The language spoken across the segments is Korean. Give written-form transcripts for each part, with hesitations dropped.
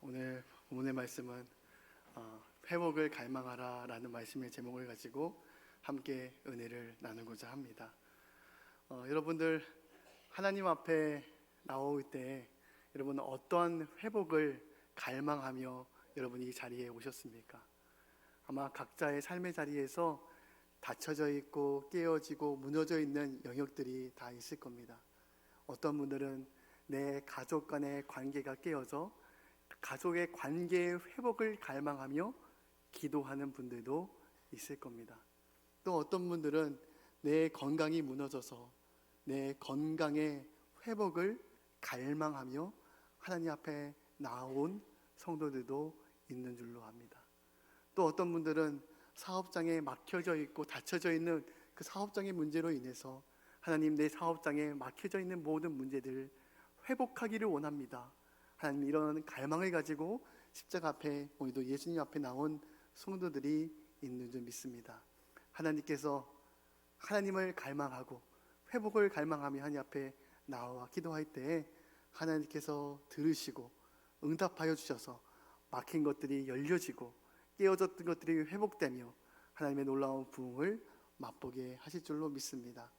오늘 본문의 말씀은 회복을 갈망하라 라는 말씀의 제목을 가지고 함께 은혜를 나누고자 합니다. 여러분들 하나님 앞에 나올 때 여러분은 어떠한 회복을 갈망하며 여러분이 이 자리에 오셨습니까? 아마 각자의 삶의 자리에서 닫혀져 있고 깨어지고 무너져 있는 영역들이 다 있을 겁니다. 어떤 분들은 내 가족 간의 관계가 깨어져 가족의 관계의 회복을 갈망하며 기도하는 분들도 있을 겁니다. 또 어떤 분들은 내 건강이 무너져서 내 건강의 회복을 갈망하며 하나님 앞에 나온 성도들도 있는 줄로 압니다. 또 어떤 분들은 사업장에 막혀져 있고 닫혀져 있는 그 사업장의 문제로 인해서 하나님, 내 사업장에 막혀져 있는 모든 문제들을 회복하기를 원합니다. 하나님, 이런 갈망을 가지고 십자가 앞에, 오늘도 예수님 앞에 나온 성도들이 있는 줄 믿습니다. 하나님께서 하나님을 갈망하고 회복을 갈망하며 하나님 앞에 나와 기도할 때에 하나님께서 들으시고 응답하여 주셔서 막힌 것들이 열려지고 깨어졌던 것들이 회복되며 하나님의 놀라운 부흥을 맛보게 하실 줄로 믿습니다.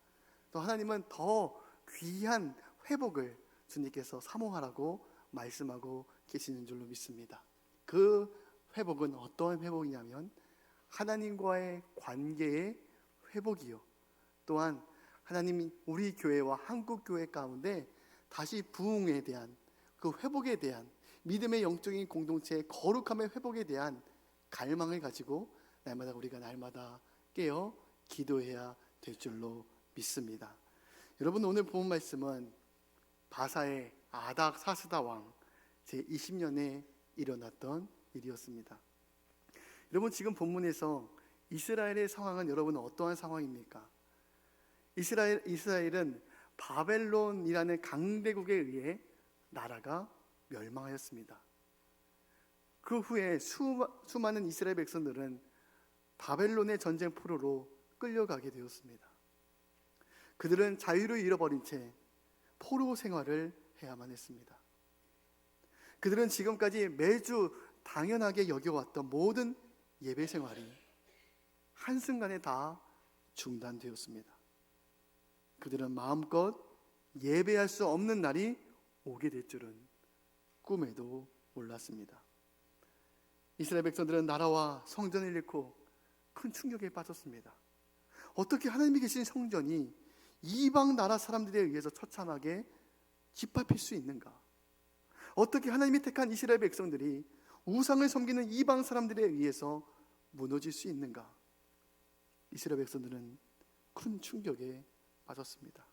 또 하나님은 더 귀한 회복을 주님께서 사모하라고 말씀하고 계시는 줄로 믿습니다. 그 회복은 어떤 회복이냐면 하나님과의 관계의 회복이요, 또한 하나님이 우리 교회와 한국 교회 가운데 다시 부흥에 대한, 그 회복에 대한, 믿음의 영적인 공동체의 거룩함의 회복에 대한 갈망을 가지고 우리가 날마다 깨어 기도해야 될 줄로 믿습니다. 여러분, 오늘 본 말씀은 바사의 아닥사스다 왕 제20년에 일어났던 일이었습니다. 여러분, 지금 본문에서 이스라엘의 상황은 여러분 어떠한 상황입니까? 이스라엘은 바벨론이라는 강대국에 의해 나라가 멸망하였습니다. 그 후에 수많은 이스라엘 백성들은 바벨론의 전쟁 포로로 끌려가게 되었습니다. 그들은 자유를 잃어버린 채 포로 생활을 해야만 했습니다. 그들은 지금까지 매주 당연하게 여겨왔던 모든 예배 생활이 한순간에 다 중단되었습니다. 그들은 마음껏 예배할 수 없는 날이 오게 될 줄은 꿈에도 몰랐습니다. 이스라엘 백성들은 나라와 성전을 잃고 큰 충격에 빠졌습니다. 어떻게 하나님이 계신 성전이 이방 나라 사람들에 의해서 처참하게 짓밟힐 수 있는가? 어떻게 하나님이 택한 이스라엘 백성들이 우상을 섬기는 이방 사람들에 의해서 무너질 수 있는가? 이스라엘 백성들은 큰 충격에 빠졌습니다.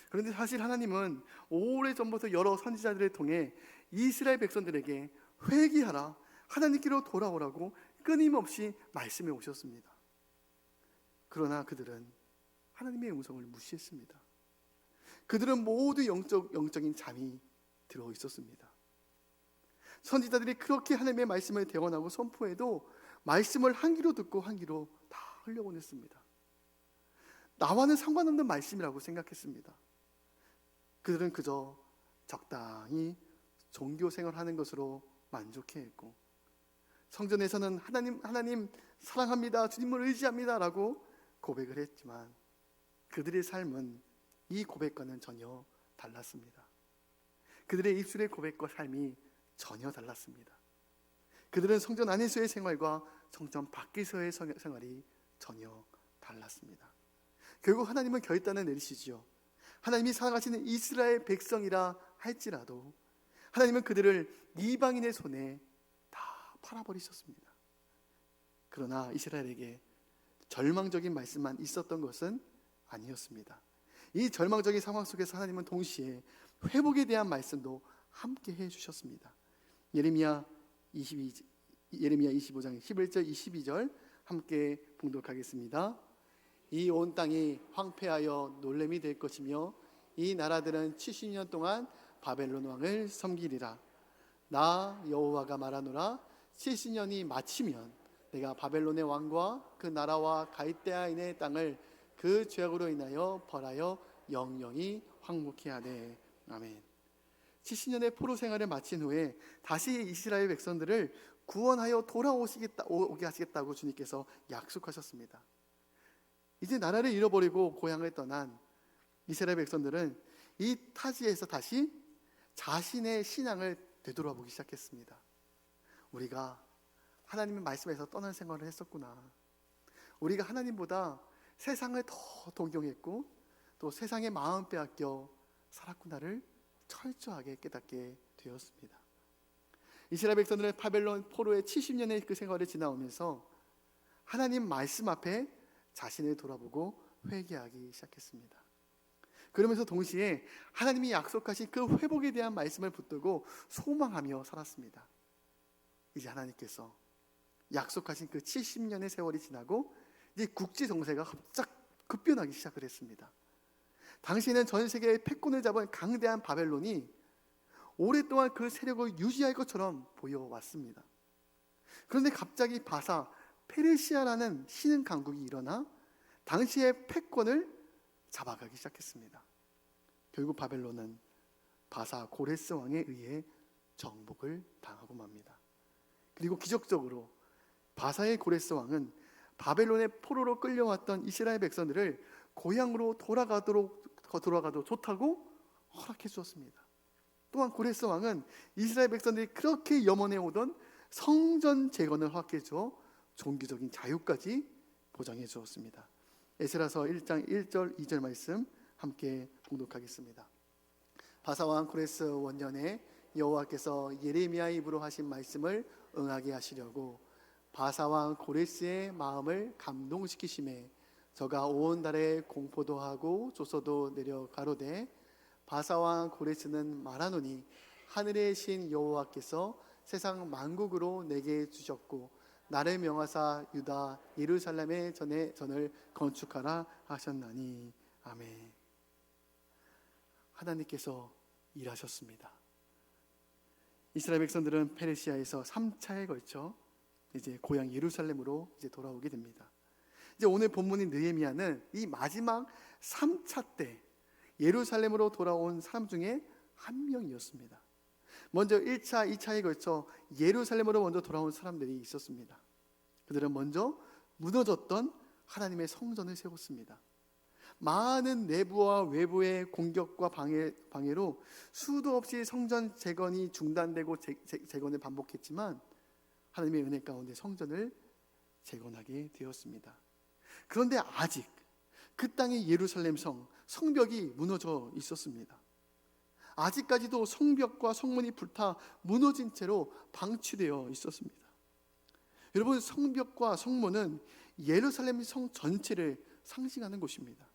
그런데 사실 하나님은 오래전부터 여러 선지자들을 통해 이스라엘 백성들에게 회개하라, 하나님께로 돌아오라고 끊임없이 말씀해 오셨습니다. 그러나 그들은 하나님의 음성을 무시했습니다. 그들은 모두 영적인 잠이 들어 있었습니다. 선지자들이 그렇게 하나님의 말씀을 대언하고 선포해도 말씀을 한 귀로 듣고 한 귀로 다 흘려보냈습니다. 나와는 상관없는 말씀이라고 생각했습니다. 그들은 그저 적당히 종교 생활하는 것으로 만족해했고, 성전에서는 하나님 사랑합니다, 주님을 의지합니다 라고 고백을 했지만 그들의 삶은 이 고백과는 전혀 달랐습니다. 그들의 입술의 고백과 삶이 전혀 달랐습니다. 그들은 성전 안에서의 생활과 성전 밖에서의 생활이 전혀 달랐습니다. 결국 하나님은 결단을 내리시지요. 하나님이 사랑하시는 이스라엘 백성이라 할지라도 하나님은 그들을 이방인의 손에 다 팔아버리셨습니다. 그러나 이스라엘에게 절망적인 말씀만 있었던 것은 아니었습니다. 이 절망적인 상황 속에서 하나님은 동시에 회복에 대한 말씀도 함께 해주셨습니다. 예레미야 25장 11절 22절 함께 봉독하겠습니다. 이 온 땅이 황폐하여 놀램이 될 것이며 이 나라들은 70년 동안 바벨론 왕을 섬기리라. 나 여호와가 말하노라. 70년이 마치면 내가 바벨론의 왕과 그 나라와 갈대아인의 땅을 그 죄악으로 인하여 벌하여 영영이 황무케 하되. 아멘. 70년의 포로 생활을 마친 후에 다시 이스라엘 백성들을 구원하여 오게 하시겠다고 주님께서 약속하셨습니다. 이제 나라를 잃어버리고 고향을 떠난 이스라엘 백성들은 이 타지에서 다시 자신의 신앙을 되돌아보기 시작했습니다. 우리가 하나님의 말씀에서 떠난 생활을 했었구나. 우리가 하나님보다 세상을 더 동경했고 또 세상의 마음 빼앗겨 살았구나를 철저하게 깨닫게 되었습니다. 이스라엘 백성들은 바벨론 포로의 70년의 그 생활을 지나오면서 하나님 말씀 앞에 자신을 돌아보고 회개하기 시작했습니다. 그러면서 동시에 하나님이 약속하신 그 회복에 대한 말씀을 붙들고 소망하며 살았습니다. 이제 하나님께서 약속하신 그 70년의 세월이 지나고 이제 국지 정세가 급변하기 시작을 했습니다. 당시에는 전 세계의 패권을 잡은 강대한 바벨론이 오랫동안 그 세력을 유지할 것처럼 보여왔습니다. 그런데 갑자기 바사 페르시아라는 신흥 강국이 일어나 당시의 패권을 잡아가기 시작했습니다. 결국 바벨론은 바사 고레스 왕에 의해 정복을 당하고 맙니다. 그리고 기적적으로 바사의 고레스 왕은 바벨론의 포로로 끌려왔던 이스라엘 백성들을 고향으로 돌아가도 좋다고 허락해 주었습니다. 또한 고레스 왕은 이스라엘 백성들이 그렇게 염원해 오던 성전 재건을 허락해 주어 종교적인 자유까지 보장해 주었습니다. 에스라서 1장 1절 2절 말씀 함께 봉독하겠습니다. 바사왕 고레스 원년에 여호와께서 예레미야 입으로 하신 말씀을 응하게 하시려고 바사왕 고레스의 마음을 감동시키심에 저가 온 달에 공포도 하고 조서도 내려 가로되 바사왕 고레스는 말하노니 하늘의 신 여호와께서 세상 만국으로 내게 주셨고 나를 명하사 유다 예루살렘에 전을 건축하라 하셨나니. 아멘. 하나님께서 일하셨습니다. 이스라엘 백성들은 페르시아에서 3차에 걸쳐 이제 고향 예루살렘으로 이제 돌아오게 됩니다. 이제 오늘 본문인 느헤미야는 이 마지막 3차 때 예루살렘으로 돌아온 사람 중에 한 명이었습니다. 먼저 1차, 2차에 걸쳐 예루살렘으로 먼저 돌아온 사람들이 있었습니다. 그들은 먼저 무너졌던 하나님의 성전을 세웠습니다. 많은 내부와 외부의 공격과 방해로 수도 없이 성전 재건이 중단되고 재건을 반복했지만 하나님의 은혜 가운데 성전을 재건하게 되었습니다. 그런데 아직 그 땅의 예루살렘 성벽이 무너져 있었습니다. 아직까지도 성벽과 성문이 불타 무너진 채로 방치되어 있었습니다. 여러분, 성벽과 성문은 예루살렘 성 전체를 상징하는 곳입니다.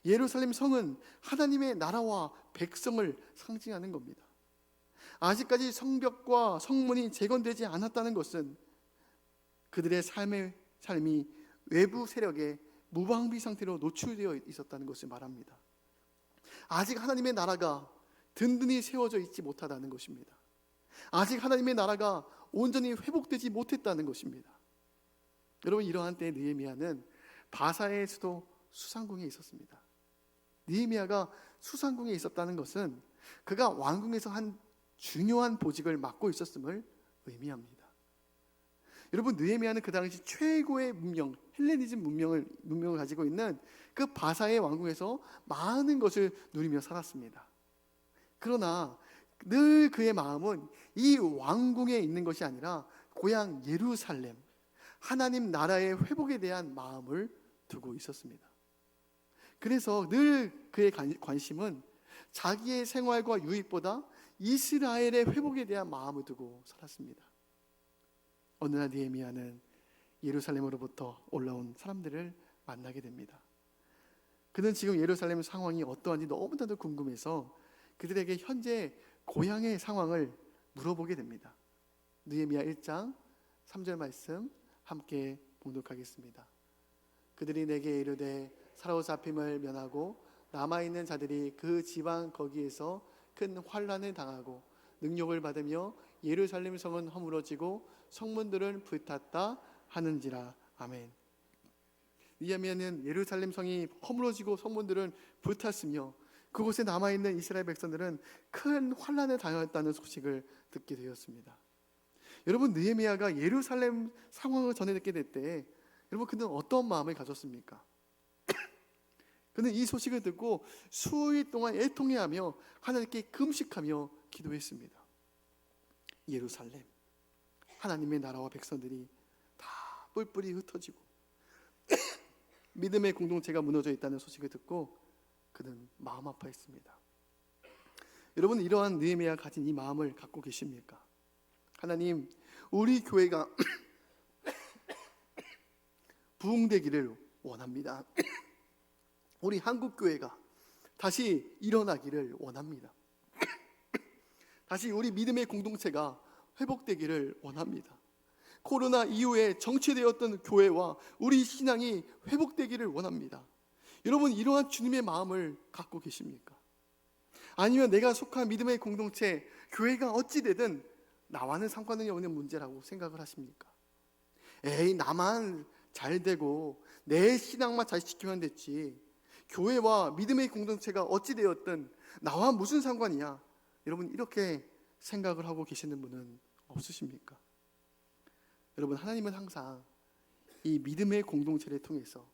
예루살렘 성은 하나님의 나라와 백성을 상징하는 겁니다. 아직까지 성벽과 성문이 재건되지 않았다는 것은 그들의 삶이 외부 세력의 무방비 상태로 노출되어 있었다는 것을 말합니다. 아직 하나님의 나라가 든든히 세워져 있지 못하다는 것입니다. 아직 하나님의 나라가 온전히 회복되지 못했다는 것입니다. 여러분, 이러한 때에 느헤미야는 바사의 수도 수상궁에 있었습니다. 느헤미야가 수상궁에 있었다는 것은 그가 왕궁에서 한 중요한 보직을 맡고 있었음을 의미합니다. 여러분, 느헤미야는 그 당시 최고의 문명, 헬레니즘 문명을 가지고 있는 그 바사의 왕궁에서 많은 것을 누리며 살았습니다. 그러나 늘 그의 마음은 이 왕궁에 있는 것이 아니라 고향 예루살렘, 하나님 나라의 회복에 대한 마음을 두고 있었습니다. 그래서 늘 그의 관심은 자기의 생활과 유익보다 이스라엘의 회복에 대한 마음을 두고 살았습니다. 어느 날 느헤미야는 예루살렘으로부터 올라온 사람들을 만나게 됩니다. 그는 지금 예루살렘 상황이 어떠한지 너무나도 궁금해서 그들에게 현재 고향의 상황을 물어보게 됩니다. 느헤미야 1장 3절 말씀 함께 봉독하겠습니다. 그들이 내게 이르되 사로잡힘을 면하고 남아있는 자들이 그 지방 거기에서 큰 환난을 당하고 능욕을 받으며 예루살렘 성은 허물어지고 성문들은 불탔다 하는지라. 아멘. 느헤미야는 예루살렘 성이 허물어지고 성문들은 불탔으며 그곳에 남아있는 이스라엘 백성들은 큰 환난을 당했다는 소식을 듣게 되었습니다. 여러분, 느헤미야가 예루살렘 상황을 전해 듣게 될 때 여러분, 그는 어떤 마음을 가졌습니까? 그는 이 소식을 듣고 수일 동안 애통해하며 하나님께 금식하며 기도했습니다. 예루살렘, 하나님의 나라와 백성들이 다 뿔뿔이 흩어지고 믿음의 공동체가 무너져 있다는 소식을 듣고 그는 마음 아파했습니다. 여러분, 이러한 느헤미야가 가진 이 마음을 갖고 계십니까? 하나님, 우리 교회가 부흥되기를 원합니다. 우리 한국교회가 다시 일어나기를 원합니다. 다시 우리 믿음의 공동체가 회복되기를 원합니다. 코로나 이후에 정체되었던 교회와 우리 신앙이 회복되기를 원합니다. 여러분, 이러한 주님의 마음을 갖고 계십니까? 아니면 내가 속한 믿음의 공동체, 교회가 어찌 되든 나와는 상관이 없는 문제라고 생각을 하십니까? 에이, 나만 잘 되고 내 신앙만 잘 지키면 됐지, 교회와 믿음의 공동체가 어찌 되었든 나와 무슨 상관이야, 여러분, 이렇게 생각을 하고 계시는 분은 없으십니까? 여러분, 하나님은 항상 이 믿음의 공동체를 통해서,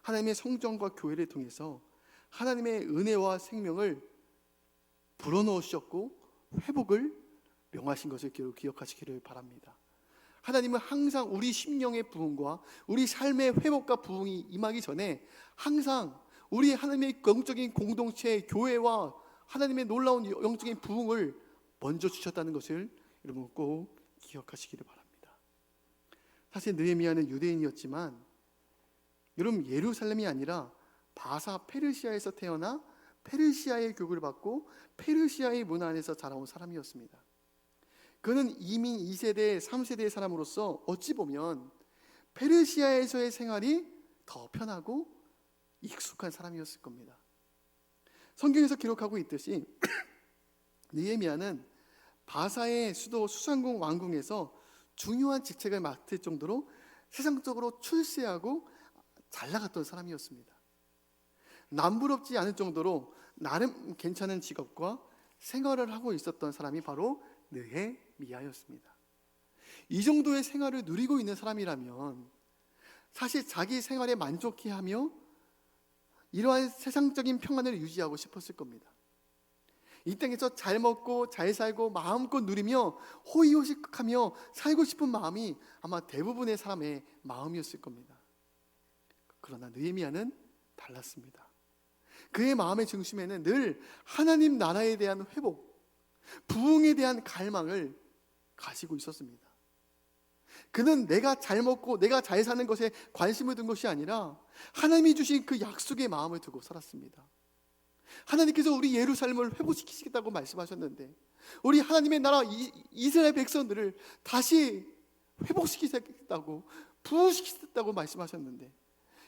하나님의 성전과 교회를 통해서 하나님의 은혜와 생명을 불어넣으셨고 회복을 명하신 것을 기억하시기를 바랍니다. 하나님은 항상 우리 심령의 부흥과 우리 삶의 회복과 부흥이 임하기 전에 항상 우리 하나님의 영적인 공동체, 교회와 하나님의 놀라운 영적인 부흥을 먼저 주셨다는 것을 여러분 꼭 기억하시기를 바랍니다. 사실 느헤미야는 유대인이었지만 여러분, 예루살렘이 아니라 바사 페르시아에서 태어나 페르시아의 교육을 받고 페르시아의 문화 안에서 자라온 사람이었습니다. 그는 이민 2세대, 3세대의 사람으로서 어찌 보면 페르시아에서의 생활이 더 편하고 익숙한 사람이었을 겁니다. 성경에서 기록하고 있듯이 느헤미야는 바사의 수도 수산궁 왕궁에서 중요한 직책을 맡을 정도로 세상적으로 출세하고 잘 나갔던 사람이었습니다. 남부럽지 않을 정도로 나름 괜찮은 직업과 생활을 하고 있었던 사람이 바로 느헤미야였습니다. 이 정도의 생활을 누리고 있는 사람이라면 사실 자기 생활에 만족해하며 이러한 세상적인 평안을 유지하고 싶었을 겁니다. 이 땅에서 잘 먹고 잘 살고 마음껏 누리며 호의호식하며 살고 싶은 마음이 아마 대부분의 사람의 마음이었을 겁니다. 그러나 느헤미야는 달랐습니다. 그의 마음의 중심에는 늘 하나님 나라에 대한 회복, 부흥에 대한 갈망을 가지고 있었습니다. 그는 내가 잘 먹고 내가 잘 사는 것에 관심을 둔 것이 아니라 하나님이 주신 그 약속의 마음을 두고 살았습니다. 하나님께서 우리 예루살렘을 회복시키시겠다고 말씀하셨는데, 우리 하나님의 나라 이스라엘 백성들을 다시 회복시키겠다고, 부흥시키겠다고 말씀하셨는데,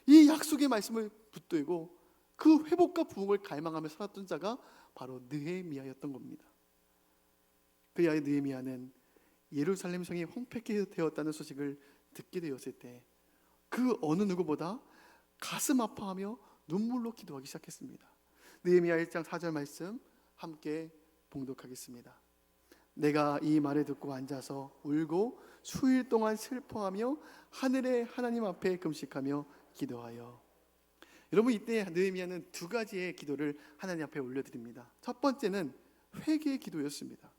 이 약속의 말씀을 붙들고 그 회복과 부흥을 갈망하며 살았던 자가 바로 느헤미야였던 겁니다. 그의 아이 느헤미야는 예루살렘 성이荒폐케 되었다는 소식을 듣게 되었을 때 그 어느 누구보다 가슴 아파하며 눈물로 기도하기 시작했습니다. 느헤미야 1장 4절 말씀 함께 봉독하겠습니다. 내가 이 말을 듣고 앉아서 울고 수일 동안 슬퍼하며 하늘의 하나님 앞에 금식하며 기도하여. 여러분, 이때 느헤미야는 두 가지의 기도를 하나님 앞에 올려드립니다. 첫 번째는 회개의 기도였습니다.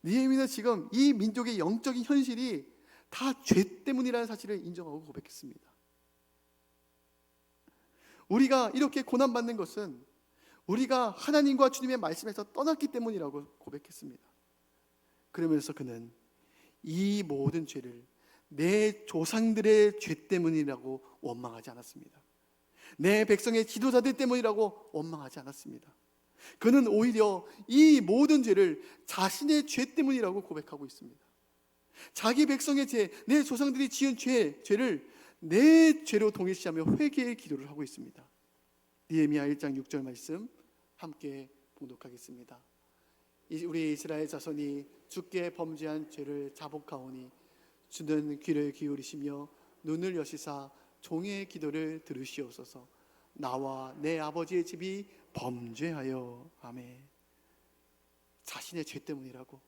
느헤미야는 지금 이 민족의 영적인 현실이 다 죄 때문이라는 사실을 인정하고 고백했습니다. 우리가 이렇게 고난받는 것은 우리가 하나님과 주님의 말씀에서 떠났기 때문이라고 고백했습니다. 그러면서 그는 이 모든 죄를 내 조상들의 죄 때문이라고 원망하지 않았습니다. 내 백성의 지도자들 때문이라고 원망하지 않았습니다. 그는 오히려 이 모든 죄를 자신의 죄 때문이라고 고백하고 있습니다. 자기 백성의 죄, 내 조상들이 지은 죄를 내 죄로 동일시하며 회개의 기도를 하고 있습니다. 느헤미야 1장 6절 말씀 함께 봉독하겠습니다. 우리 이스라엘 자손이 주께 범죄한 죄를 자복하오니 주는 귀를 기울이시며 눈을 여시사 종의 기도를 들으시옵소서. 나와 내 아버지의 집이 범죄하여. 아멘. 자신의 죄 때문이라고,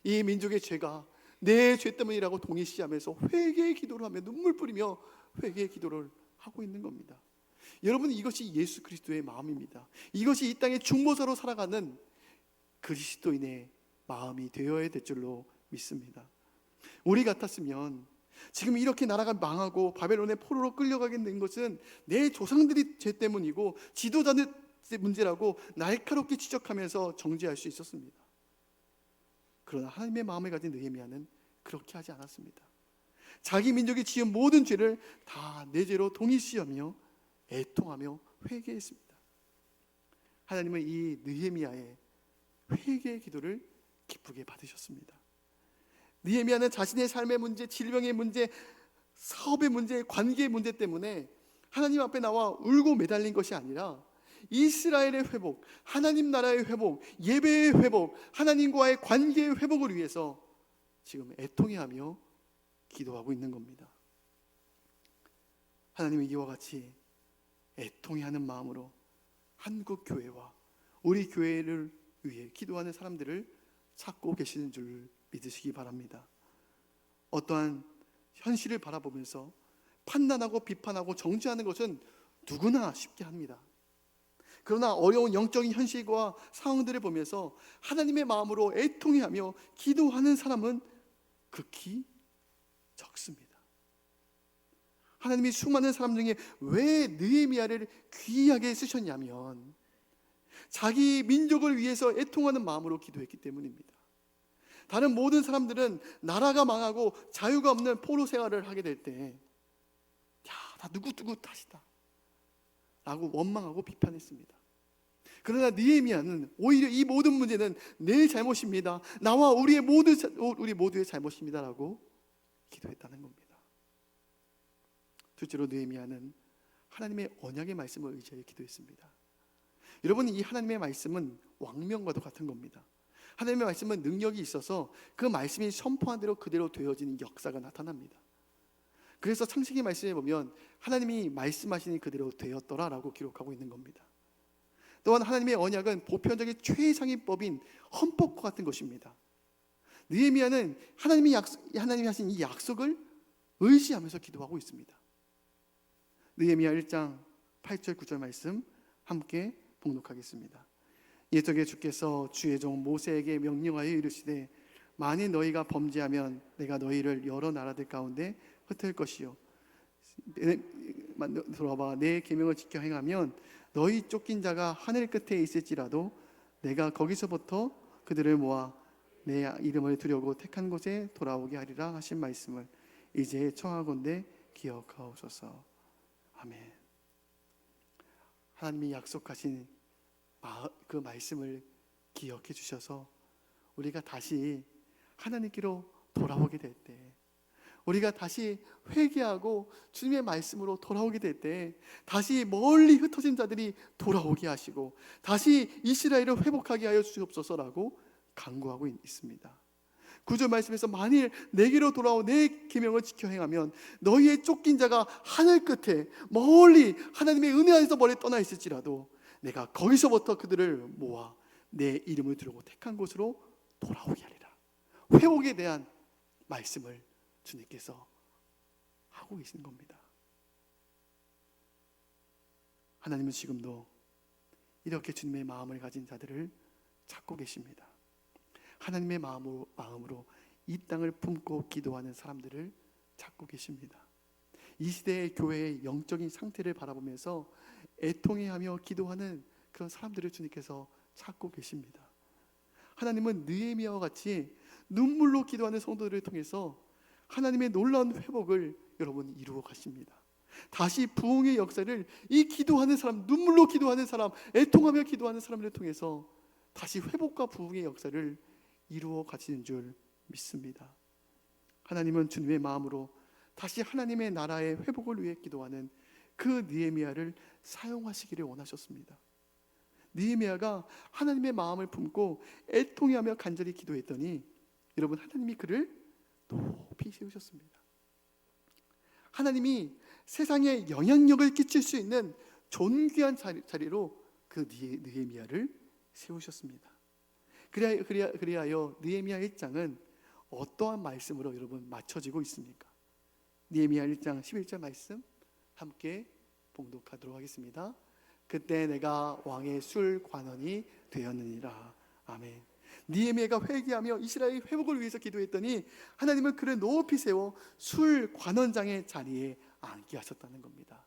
이 민족의 죄가 내 죄 때문이라고 동의시하면서 회개의 기도를 하며 눈물 뿌리며 회개의 기도를 하고 있는 겁니다. 여러분, 이것이 예수 그리스도의 마음입니다. 이것이 이 땅의 중보자로 살아가는 그리스도인의 마음이 되어야 될 줄로 믿습니다. 우리 같았으면 지금 이렇게 나라가 망하고 바벨론의 포로로 끌려가게 된 것은 내 조상들이 죄 때문이고 지도자들 문제라고 날카롭게 지적하면서 정죄할 수 있었습니다. 그러나 하나님의 마음을 가진 느헤미야는 그렇게 하지 않았습니다. 자기 민족이 지은 모든 죄를 다 내 죄로 동의시하며 애통하며 회개했습니다. 하나님은 이 느헤미야의 회개의 기도를 기쁘게 받으셨습니다. 느헤미야는 자신의 삶의 문제, 질병의 문제, 사업의 문제, 관계의 문제 때문에 하나님 앞에 나와 울고 매달린 것이 아니라 이스라엘의 회복, 하나님 나라의 회복, 예배의 회복, 하나님과의 관계의 회복을 위해서 지금 애통해하며 기도하고 있는 겁니다. 하나님은 이와 같이 애통해하는 마음으로 한국 교회와 우리 교회를 위해 기도하는 사람들을 찾고 계시는 줄 믿으시기 바랍니다. 어떠한 현실을 바라보면서 판단하고 비판하고 정죄하는 것은 누구나 쉽게 합니다. 그러나 어려운 영적인 현실과 상황들을 보면서 하나님의 마음으로 애통해하며 기도하는 사람은 극히 적습니다. 하나님이 수많은 사람 중에 왜 느헤미야를 귀하게 쓰셨냐면 자기 민족을 위해서 애통하는 마음으로 기도했기 때문입니다. 다른 모든 사람들은 나라가 망하고 자유가 없는 포로 생활을 하게 될 때 다 누구 탓이다 라고 원망하고 비판했습니다. 그러나 느헤미야는 오히려 이 모든 문제는 내 잘못입니다, 나와 우리 모두의 잘못입니다 라고 기도했다는 겁니다. 둘째로 느헤미야는 하나님의 언약의 말씀을 의지하여 기도했습니다. 여러분, 이 하나님의 말씀은 왕명과도 같은 겁니다. 하나님의 말씀은 능력이 있어서 그 말씀이 선포한 대로 그대로 되어지는 역사가 나타납니다. 그래서 창세기 말씀에 보면 하나님이 말씀하시니 그대로 되었더라라고 기록하고 있는 겁니다. 또한 하나님의 언약은 보편적인 최상의 법인 헌법과 같은 것입니다. 느헤미야는 하나님이 하신 이 약속을 의지하면서 기도하고 있습니다. 느헤미야 1장 8절 9절 말씀 함께 봉독하겠습니다. 옛적에 주께서 주의 종 모세에게 명령하여 이르시되 만일 너희가 범죄하면 내가 너희를 여러 나라들 가운데 흩을 것이요 돌아봐 내 계명을 지켜 행하면 너희 쫓긴 자가 하늘 끝에 있을지라도 내가 거기서부터 그들을 모아 내 이름을 두려고 택한 곳에 돌아오게 하리라 하신 말씀을 이제 청하건대 기억하옵소서. 아멘. 하나님이 약속하신 그 말씀을 기억해 주셔서 우리가 다시 하나님께로 돌아오게 될 때, 우리가 다시 회개하고 주님의 말씀으로 돌아오게 될 때 다시 멀리 흩어진 자들이 돌아오게 하시고 다시 이스라엘을 회복하게 하여 주옵소서라고 간구하고 있습니다. 9절 말씀에서 만일 내게로 돌아오 내 계명을 지켜 행하면 너희의 쫓긴 자가 하늘 끝에 멀리 하나님의 은혜 안에서 멀리 떠나 있을지라도 내가 거기서부터 그들을 모아 내 이름을 두르고 택한 곳으로 돌아오게 하리라. 회복에 대한 말씀을 주님께서 하고 계시는 겁니다. 하나님은 지금도 이렇게 주님의 마음을 가진 자들을 찾고 계십니다. 하나님의 마음으로 이 땅을 품고 기도하는 사람들을 찾고 계십니다. 이 시대의 교회의 영적인 상태를 바라보면서 애통해하며 기도하는 그런 사람들을 주님께서 찾고 계십니다. 하나님은 느헤미야와 같이 눈물로 기도하는 성도들을 통해서 하나님의 놀라운 회복을 여러분 이루어 가십니다. 다시 부흥의 역사를 이 기도하는 사람, 눈물로 기도하는 사람, 애통하며 기도하는 사람들을 통해서 다시 회복과 부흥의 역사를 이루어 가시는 줄 믿습니다. 하나님은 주님의 마음으로 다시 하나님의 나라의 회복을 위해 기도하는 그 느헤미야를 사용하시기를 원하셨습니다. 느헤미야가 하나님의 마음을 품고 애통해하며 간절히 기도했더니 여러분, 하나님이 그를 높이 세우셨습니다. 하나님이 세상에 영향력을 끼칠 수 있는 존귀한 자리로 그 느헤미야를 세우셨습니다. 그리하여 느헤미야 1장은 어떠한 말씀으로 여러분 맞춰지고 있습니까? 느헤미야 1장 11절 말씀 함께 봉독하도록 하겠습니다. 그때 내가 왕의 술 관원이 되었느니라. 아멘. 느헤미야가 회개하며 이스라엘 회복을 위해서 기도했더니 하나님은 그를 높이 세워 술 관원장의 자리에 앉게 하셨다는 겁니다.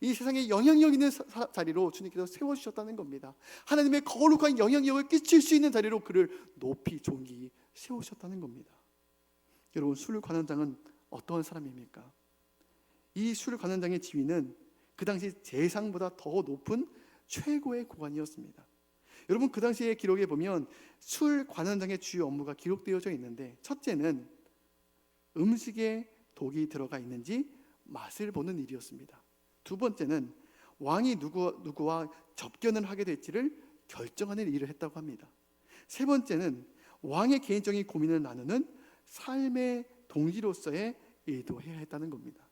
이 세상에 영향력 있는 자리로 주님께서 세워주셨다는 겁니다. 하나님의 거룩한 영향력을 끼칠 수 있는 자리로 그를 높이 존귀히 세우셨다는 겁니다. 여러분, 술 관원장은 어떠한 사람입니까? 이 술 관원장의 지위는 그 당시 재상보다 더 높은 최고의 고관이었습니다. 여러분, 그 당시의 기록에 보면 술 관원장의 주요 업무가 기록되어져 있는데, 첫째는 음식에 독이 들어가 있는지 맛을 보는 일이었습니다. 두 번째는 왕이 누구와 접견을 하게 될지를 결정하는 일을 했다고 합니다. 세 번째는 왕의 개인적인 고민을 나누는 삶의 동지로서의 일도 해야 했다는 겁니다.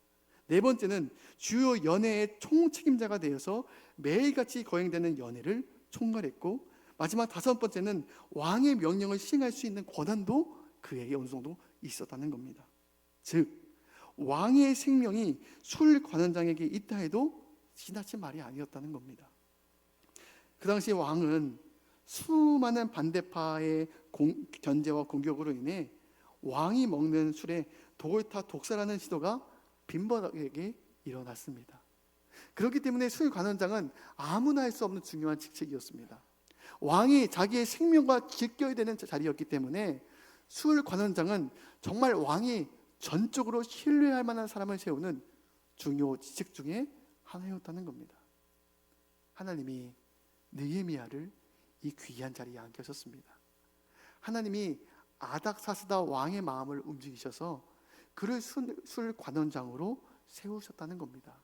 네 번째는 주요 연회의 총책임자가 되어서 매일같이 거행되는 연회를 총괄했고, 마지막 다섯 번째는 왕의 명령을 시행할 수 있는 권한도 그에게 어느 정도 있었다는 겁니다. 즉 왕의 생명이 술 관원장에게 있다 해도 지나친 말이 아니었다는 겁니다. 그 당시 왕은 수많은 반대파의 견제와 공격으로 인해 왕이 먹는 술에 독을 타 독살하는 시도가 빈번하게 일어났습니다. 그렇기 때문에 술 관원장은 아무나 할 수 없는 중요한 직책이었습니다. 왕이 자기의 생명과 지켜야 되는 자리였기 때문에 술 관원장은 정말 왕이 전적으로 신뢰할 만한 사람을 세우는 중요 직책 중에 하나였다는 겁니다. 하나님이 느헤미야를 이 귀한 자리에 앉히셨습니다. 하나님이 아닥사스다 왕의 마음을 움직이셔서 그를 술 관원장으로 세우셨다는 겁니다.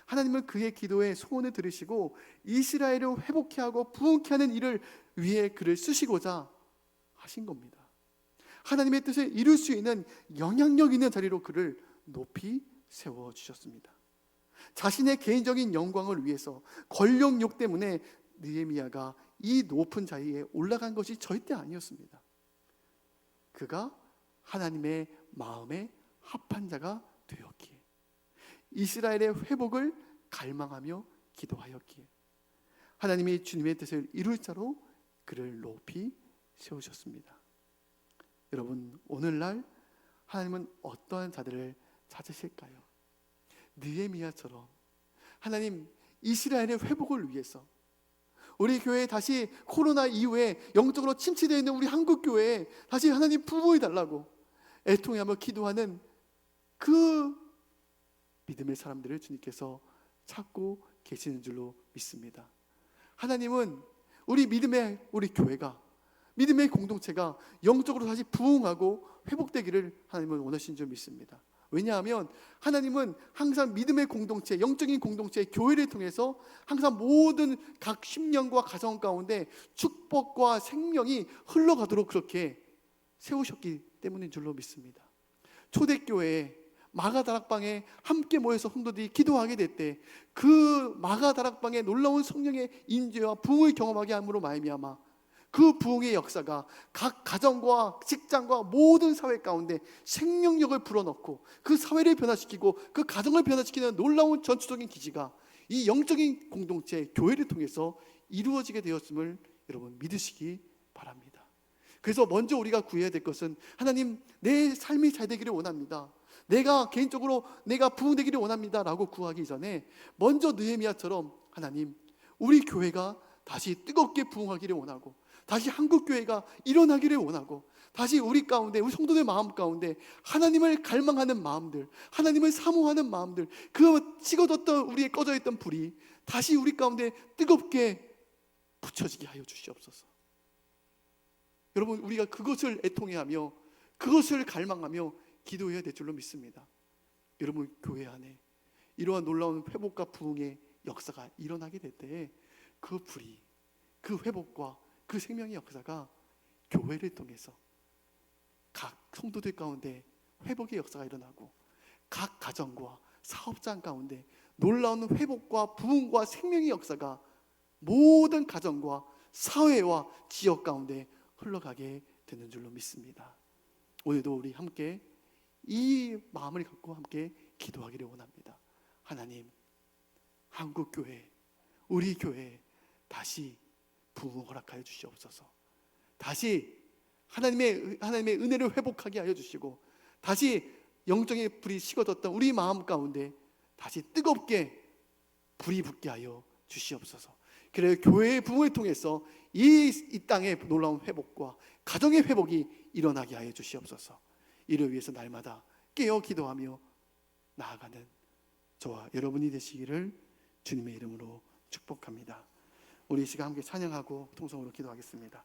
하나님은 그의 기도에 소원을 들으시고 이스라엘을 회복케 하고 부흥케 하는 일을 위해 그를 쓰시고자 하신 겁니다. 하나님의 뜻을 이룰 수 있는 영향력 있는 자리로 그를 높이 세워주셨습니다. 자신의 개인적인 영광을 위해서 권력욕 때문에 느헤미야가 이 높은 자리에 올라간 것이 절대 아니었습니다. 그가 하나님의 마음에 합한 자가 되었기에, 이스라엘의 회복을 갈망하며 기도하였기에 하나님이 주님의 뜻을 이룰 자로 그를 높이 세우셨습니다. 여러분, 오늘날 하나님은 어떠한 자들을 찾으실까요? 느헤미야처럼 하나님 이스라엘의 회복을 위해서 우리 교회에 다시 코로나 이후에 영적으로 침체되어 있는 우리 한국 교회에 다시 하나님 부흥해 달라고 애통하며 기도하는 그 믿음의 사람들을 주님께서 찾고 계시는 줄로 믿습니다. 하나님은 우리 믿음의 우리 교회가, 믿음의 공동체가 영적으로 다시 부흥하고 회복되기를 하나님은 원하시는 줄 믿습니다. 왜냐하면 하나님은 항상 믿음의 공동체, 영적인 공동체, 교회를 통해서 항상 모든 각 심령과 가정 가운데 축복과 생명이 흘러가도록 그렇게 세우셨기 때문인 줄로 믿습니다. 초대교회에 마가다락방에 함께 모여서 성도들이 기도하게 될 때 그 마가다락방에 놀라운 성령의 인재와 부흥을 경험하게 함으로 말미암아 그 부흥의 역사가 각 가정과 직장과 모든 사회 가운데 생명력을 불어넣고 그 사회를 변화시키고 그 가정을 변화시키는 놀라운 전투적인 기지가 이 영적인 공동체 교회를 통해서 이루어지게 되었음을 여러분 믿으시기 바랍니다. 그래서 먼저 우리가 구해야 될 것은 하나님, 내 삶이 잘 되기를 원합니다. 내가 개인적으로 내가 부흥되기를 원합니다 라고 구하기 전에 먼저 느헤미야처럼 하나님, 우리 교회가 다시 뜨겁게 부흥하기를 원하고 다시 한국교회가 일어나기를 원하고 다시 우리 가운데, 우리 성도들 마음 가운데 하나님을 갈망하는 마음들, 하나님을 사모하는 마음들, 그 식어졌던 우리의 꺼져있던 불이 다시 우리 가운데 뜨겁게 붙여지게 하여 주시옵소서. 여러분, 우리가 그것을 애통해하며 그것을 갈망하며 기도해야 될 줄로 믿습니다. 여러분, 교회 안에 이러한 놀라운 회복과 부흥의 역사가 일어나게 될 때에 그 불이, 그 회복과 그 생명의 역사가 교회를 통해서 각 성도들 가운데 회복의 역사가 일어나고 각 가정과 사업장 가운데 놀라운 회복과 부흥과 생명의 역사가 모든 가정과 사회와 지역 가운데 흘러가게 되는 줄로 믿습니다. 오늘도 우리 함께 이 마음을 갖고 함께 기도하기를 원합니다. 하나님, 한국교회, 우리 교회 다시 부흥 허락하여 주시옵소서. 다시 하나님의 은혜를 회복하게 하여 주시고, 다시 영적인 불이 식어졌던 우리 마음 가운데 다시 뜨겁게 불이 붙게 하여 주시옵소서. 그래야 교회의 부흥을 통해서 이 땅의 놀라운 회복과 가정의 회복이 일어나게 하여 주시옵소서. 이를 위해서 날마다 깨어 기도하며 나아가는 저와 여러분이 되시기를 주님의 이름으로 축복합니다. 우리 이 시간 함께 찬양하고 통성으로 기도하겠습니다.